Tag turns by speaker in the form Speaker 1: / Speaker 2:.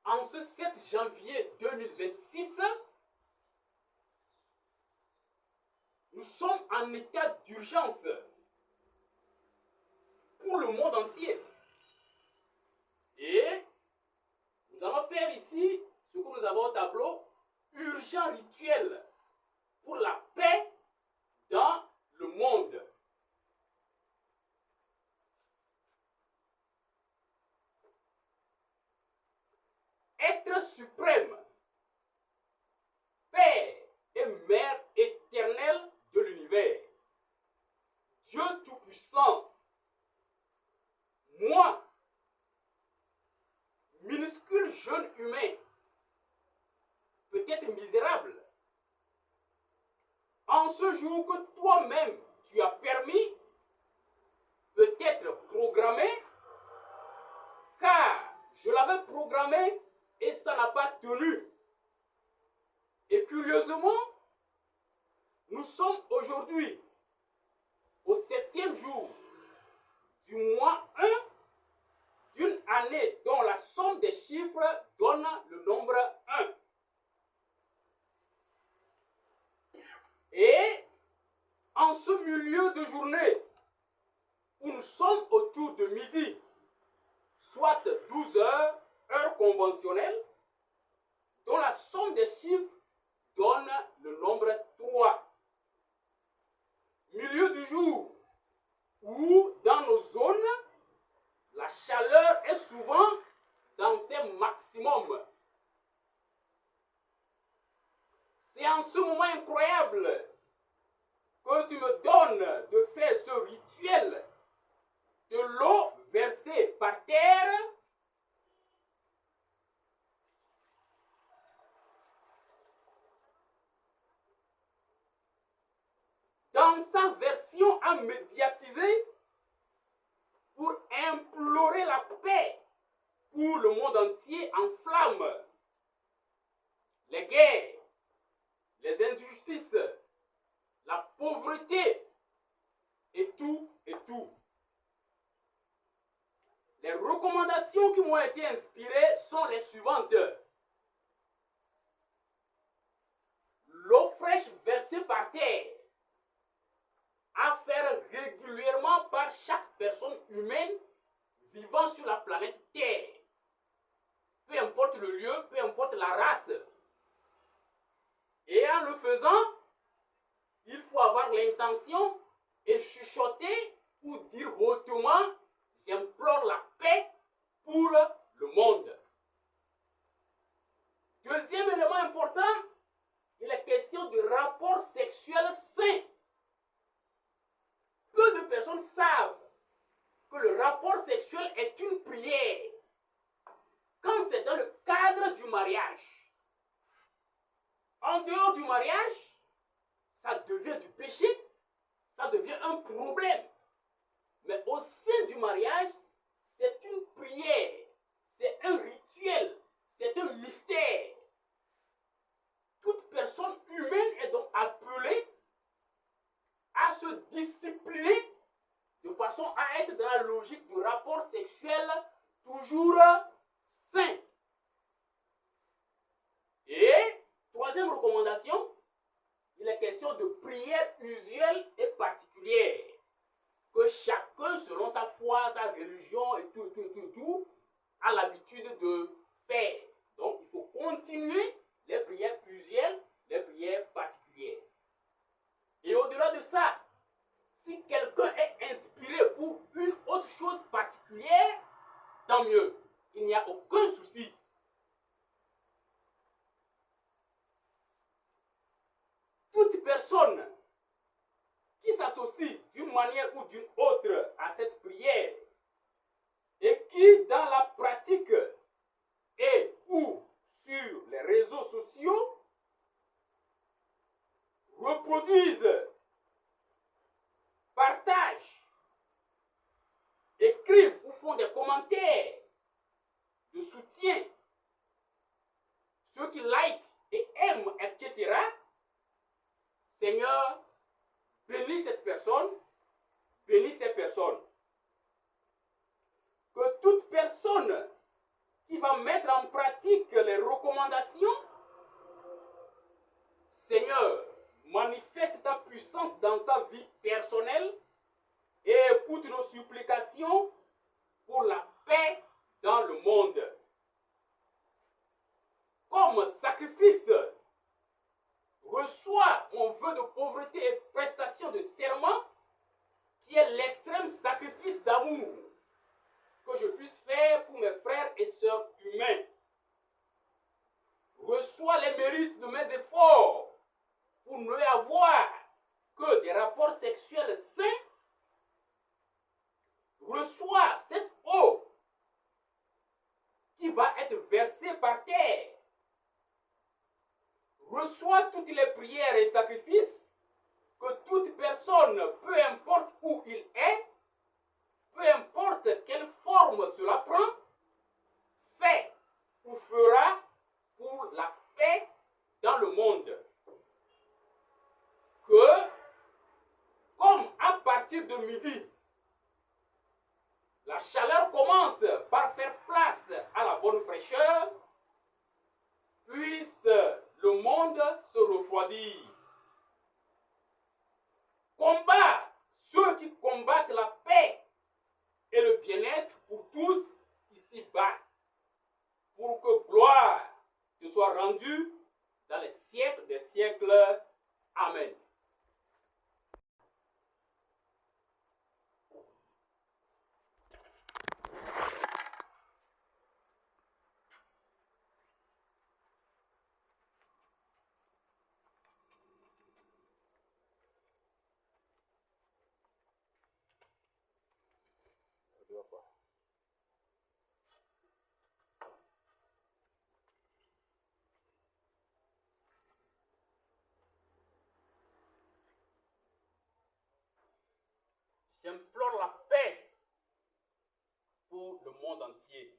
Speaker 1: En ce 7 janvier 2026, nous sommes en état d'urgence pour le monde entier. Et nous allons faire ici ce que nous avons au tableau, urgent rituel pour la paix dans le monde. Être suprême, Père et Mère éternelle de l'univers, Dieu Tout-Puissant, moi, minuscule jeune humain, peut-être misérable, en ce jour que toi-même tu as permis, peut-être programmé, car je l'avais programmé et ça n'a pas tenu. Et curieusement, nous sommes aujourd'hui au 7e jour du mois 1 d'une année dont la somme des chiffres donne le nombre 1. Et en ce milieu de journée, où nous sommes autour de midi, soit 12 heures, heure conventionnelle, dont la somme des chiffres donne le nombre 3. Milieu du jour, où dans nos zones, la chaleur est souvent dans ses maximums. C'est en ce moment incroyable que tu me donnes de faire ce rituel de l'eau versée par terre dans sa version à médiatiser pour implorer la paix pour le monde entier en flammes. Les guerres, les injustices, la pauvreté et tout et tout. Les recommandations qui m'ont été inspirées sont les suivantes. L'eau fraîche versée par terre à faire régulièrement par chaque personne humaine vivant sur la planète Terre. Peu importe le lieu, peu importe la race. Et en le faisant, il faut avoir l'intention et chuchoter ou dire hautement, j'implore la paix pour le monde. Deuxième élément important, il est question de rapports sexuels sains. Peu de personnes savent que le rapport sexuel est une prière quand c'est dans le cadre du mariage. En dehors du mariage, ça devient du péché, ça devient un problème. Mais au sein du mariage, c'est une prière, c'est un rituel, c'est un mystère. Toute personne humaine est donc appelée à se discipliner de façon à être dans la logique du rapport sexuel toujours sain. Et troisième recommandation, il est question de prière usuelle et particulière que chacun, selon sa foi, sa religion et tout, a l'habitude de faire. Donc, il faut continuer les prières usuelles, les prières particulières. Et au-delà de ça, si quelqu'un est inspiré pour une autre chose particulière, tant mieux. Il n'y a aucun souci. Toute personne qui s'associe d'une manière ou d'une autre à cette prière et qui, dans la pratique et ou sur les réseaux sociaux, reproduisent, partagent, écrivent ou font des commentaires de soutien, ceux qui like et aiment, etc., Seigneur, bénis cette personne, bénis ces personnes. Que toute personne qui va mettre en pratique recommandation, Seigneur, manifeste ta puissance dans sa vie personnelle et écoute nos supplications pour la paix dans le monde. Comme sacrifice, reçois mon vœu de pauvreté et prestation de serment, qui est l'extrême sacrifice d'amour que je puisse faire pour mes frères et sœurs humains. Reçois les mérites de mes efforts pour ne avoir que des rapports sexuels sains. Reçois cette eau qui va être versée par terre. Reçois toutes les prières et sacrifices que toute personne, peu importe où il est, peu importe quelle forme cela prend, fait ou fera pour la paix dans le monde. Que, comme à partir de midi, la chaleur commence par faire place à la bonne fraîcheur, puisse le monde se refroidir. Combat ceux qui combattent la paix et le bien-être pour tous ici-bas, pour que gloire te soit rendue dans les siècles des siècles. Amen. J'implore la paix pour le monde entier.